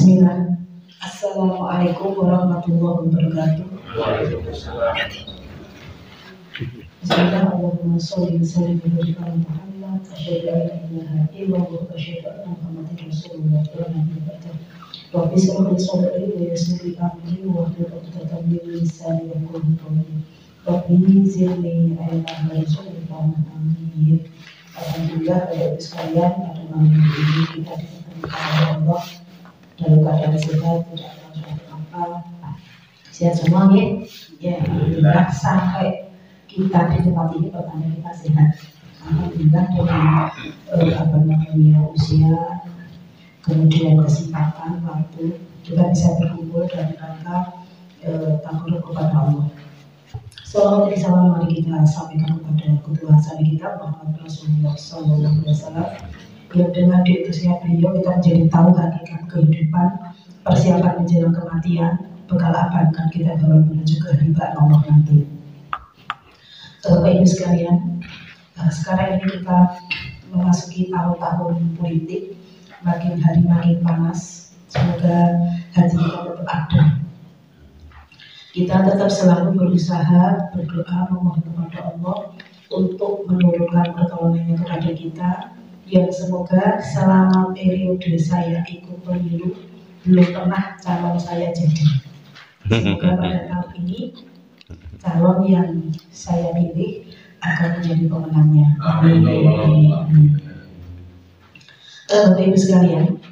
Bismillah. Assalamualaikum warahmatullahi wabarakatuh. Bismillah, Allahumma sholli wa sallim ala Muhammad. Asyhadu an la ilaha illallah wa asyhadu anna Muhammadan rasulullah. Rabbi shrah li sadri wa yassir li amri wahlul 'uqdatam min lisani yafqahu qawli. Rabbi zidni ilman warzuqni amin. Alhamdulillah, Bapak Ibu sekalian, pada malam ini kita diberikan oleh Allah dalam keadaan sehat, tidak apa-apa, sehat semua ya. Alhamdulillah, sampai kita di tempat ini pertanda kita sehat. Alhamdulillah dengan usia, kemudian kesempatan waktu kita bisa berkumpul dalam rangka takarrub kepada Allah. Salawat dan salam mari kita sampaikan kepada ketua sani kita Muhammad Rasulullah SAW, yang dengan diutusnya beliau kita menjadi tahu hakikat kehidupan, persiapan menjelang kematian, bekal apa akan kita bawa menuju kehidupan Allah nanti. Bapak Ibu sekalian, sekarang ini kita memasuki tahun-tahun politik, makin hari makin panas. Semoga hati kita tetap ada. Kita tetap selalu berusaha, berdoa, memohon kepada Allah untuk menurunkan pertolongannya kepada kita, yang semoga selama periode saya ikut pemilu belum pernah calon saya jadi. Semoga pada tahun ini calon yang saya pilih akan menjadi pemenangnya. Amin. Bapak Ibu sekalian,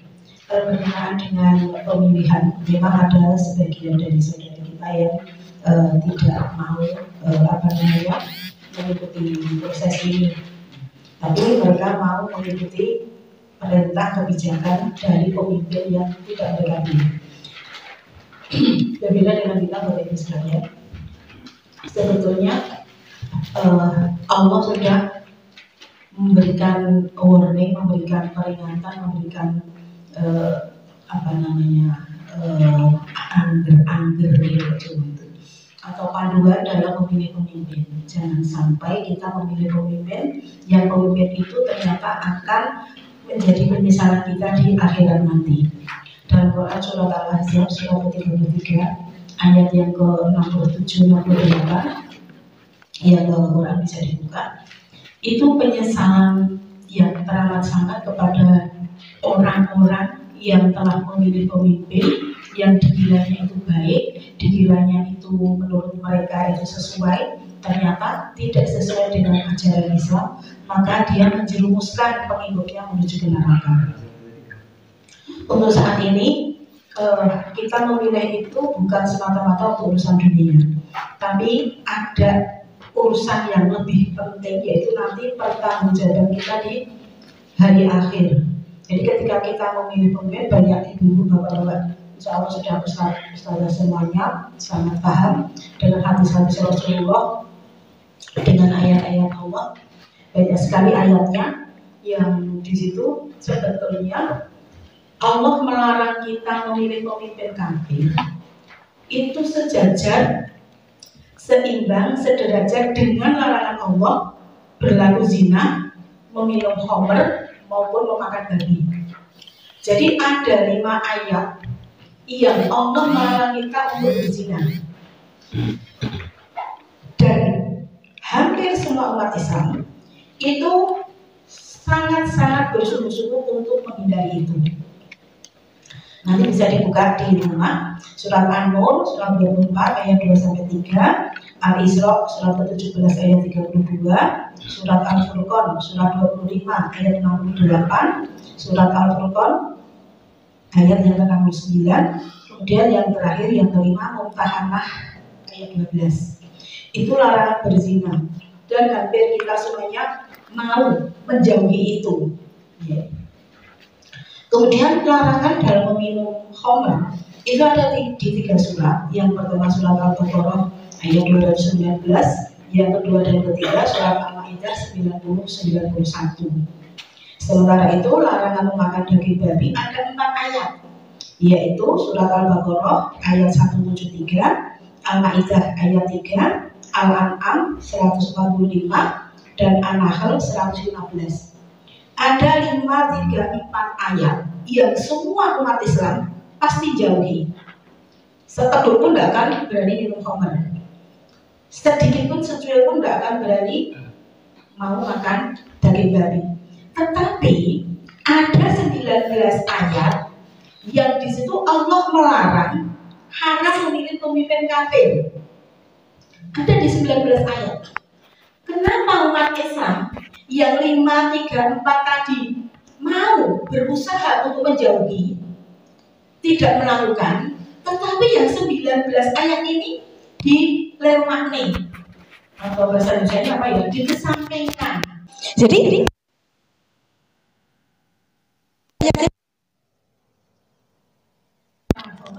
berkenaan dengan pemilihan, memang ada sebagian dari saudara kita yang tidak mau mengikuti proses ini, tapi mereka mau mengikuti perintah kebijakan dari pemimpin yang tidak mereka pilih. Berbeda dengan kita, Bapak Ibu sekalian, sebetulnya Allah sudah memberikan warning, memberikan peringatan, memberikan angger itu atau panduan dalam memilih pemimpin. Jangan sampai kita memilih pemimpin yang pemimpin itu ternyata akan menjadi penyesalan kita di akhirat nanti. Dalam Quran surat Al-Ahzab surat ke-33 ayat yang ke-67-68, yang Quran bisa dibuka, itu penyesalan yang teramat sangat kepada orang-orang yang telah memilih pemimpin yang dikiranya itu baik, dikiranya itu menurut mereka itu sesuai, ternyata tidak sesuai dengan ajaran Islam, maka dia menjerumuskan pengikutnya menuju ke neraka. Untuk saat ini kita memilih itu bukan semata-mata untuk urusan dunia, tapi ada urusan yang lebih penting, yaitu nanti pertanggungjawaban kita di hari akhir. Jadi ketika kita memilih pemimpin, banyak ibu, bapak-bapak, insya Allah sudah ustazah semuanya sangat paham dengan hadis-hadis Rasulullah, dengan ayat-ayat Allah. Banyak sekali ayatnya yang di situ sebetulnya Allah melarang kita memilih pemimpin kafir itu sejajar, seimbang, sederajat dengan larangan Allah berlaku zina, meminum khamr maupun memakan babi. Jadi ada 5 ayat yang Allah melarang kita untuk berzina, dan hampir semua umat Islam itu sangat-sangat bersungguh-sungguh untuk menghindari itu. Nanti bisa dibuka di rumah, surat An-Nur surat 24 ayat 2-3, Al-Isra surat ke-17 ayat 32, surat Al-Furqan surat 25 ayat 68, surat Al-Furqan ayat yang ke-69, kemudian yang terakhir yang kelima Mumtahanah ayat 12. Itu larangan berzina, dan hampir kita semuanya mau menjauhi itu. Kemudian larangan dalam meminum khamr itu ada di 3 surat. Yang pertama surat Al-Baqarah ayat 219, yang kedua dan ketiga surat Al-Maidah 90-91. Sementara itu larangan memakan daging babi ada 4 ayat, yaitu surat Al-Baqarah ayat 173, Al-Maidah ayat 3, Al-An'am 145, dan An-Nahl 115. Ada 5, 3, 4 ayat yang semua umat Islam pasti jauhi. Seteguh pun tidak akan berani minum khamr. Sedikit pun secuil pun tidak akan berani mau makan daging babi. Tetapi ada 19 ayat yang di situ Allah melarang haram memilih pemimpin kafir. Ada di 19 ayat. Kenapa umat Islam yang 5, 3, 4 tadi mau berusaha untuk menjauhi, tidak melakukan, tetapi yang 19 ayat ini dilewati atau bahasa Indonesia apa ya, dikesampingkan. Jadi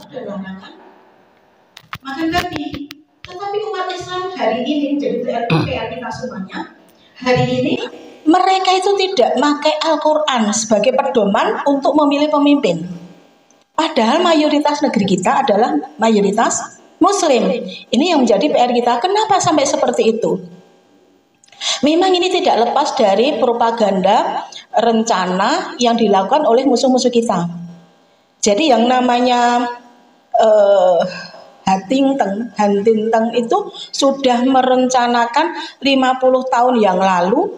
ada larangan makan babi. Tetapi umat Islam hari ini, jadi PR kita semuanya hari ini, mereka itu tidak pakai Al-Quran sebagai pedoman untuk memilih pemimpin. Padahal mayoritas negeri kita adalah mayoritas Muslim. Ini yang menjadi PR kita. Kenapa sampai seperti itu? Memang ini tidak lepas dari propaganda rencana yang dilakukan oleh musuh-musuh kita. Jadi yang namanya Hantinteng itu sudah merencanakan 50 tahun yang lalu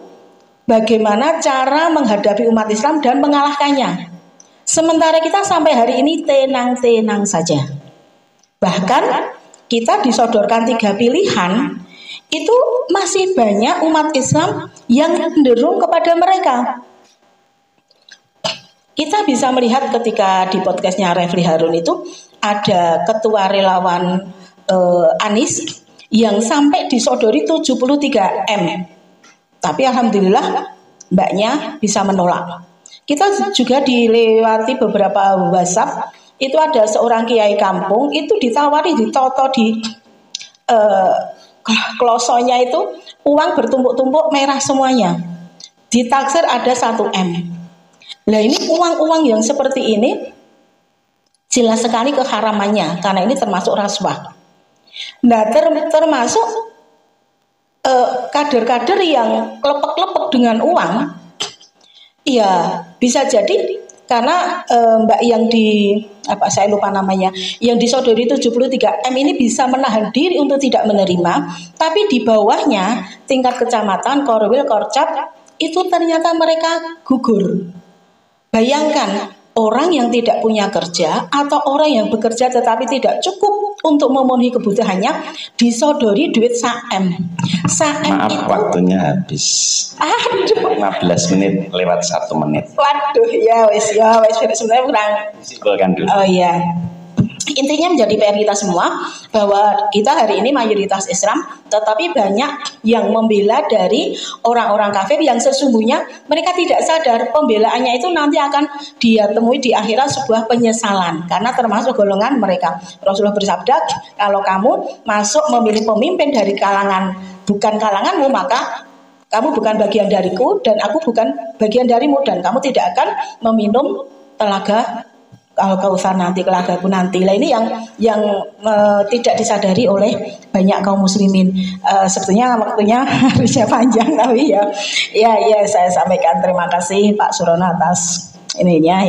bagaimana cara menghadapi umat Islam dan mengalahkannya. Sementara kita sampai hari ini tenang-tenang saja. Bahkan kita disodorkan 3 pilihan, itu masih banyak umat Islam yang cenderung kepada mereka. Kita bisa melihat ketika di podcastnya Refli Harun itu ada ketua relawan Anies yang sampai disodori 73 M. Tapi alhamdulillah mbaknya bisa menolak. Kita juga dilewati beberapa WhatsApp, itu ada seorang kiai kampung itu ditawari, ditoto di klosonya itu uang bertumpuk-tumpuk merah semuanya. Ditaksir ada 1 M. Nah ini uang-uang yang seperti ini jelas sekali keharamannya, karena ini termasuk rasuah. Nah termasuk kader-kader yang klepek-klepek dengan uang, ya bisa jadi karena mbak yang saya lupa namanya, yang disodori 73 M ini bisa menahan diri untuk tidak menerima, tapi di bawahnya tingkat kecamatan, korwil, korcap itu ternyata mereka gugur. Bayangkan orang yang tidak punya kerja atau orang yang bekerja tetapi tidak cukup untuk memenuhi kebutuhannya disodori duit 1 M. Maaf itu, waktunya habis. Aduh. 15 menit lewat 1 menit. Waduh, ya wes sebenarnya kurang. Simpulkan dulu. Oh iya. Intinya menjadi PR kita semua bahwa kita hari ini mayoritas Islam, tetapi banyak yang membela dari orang-orang kafir yang sesungguhnya mereka tidak sadar pembelaannya itu nanti akan dia temui di akhirat sebuah penyesalan karena termasuk golongan mereka. Rasulullah bersabda, kalau kamu masuk memilih pemimpin dari kalangan bukan kalanganmu, maka kamu bukan bagian dariku dan aku bukan bagian darimu, dan kamu tidak akan meminum telaga Al-Kautsar nanti, kelagaku nanti. Nah ini yang tidak disadari oleh banyak kaum muslimin. Sebetulnya waktunya harusnya panjang, tapi ya saya sampaikan terima kasih Pak Surono atas ininya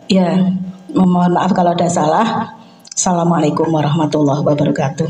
ya mohon maaf kalau ada salah. Assalamualaikum warahmatullahi wabarakatuh.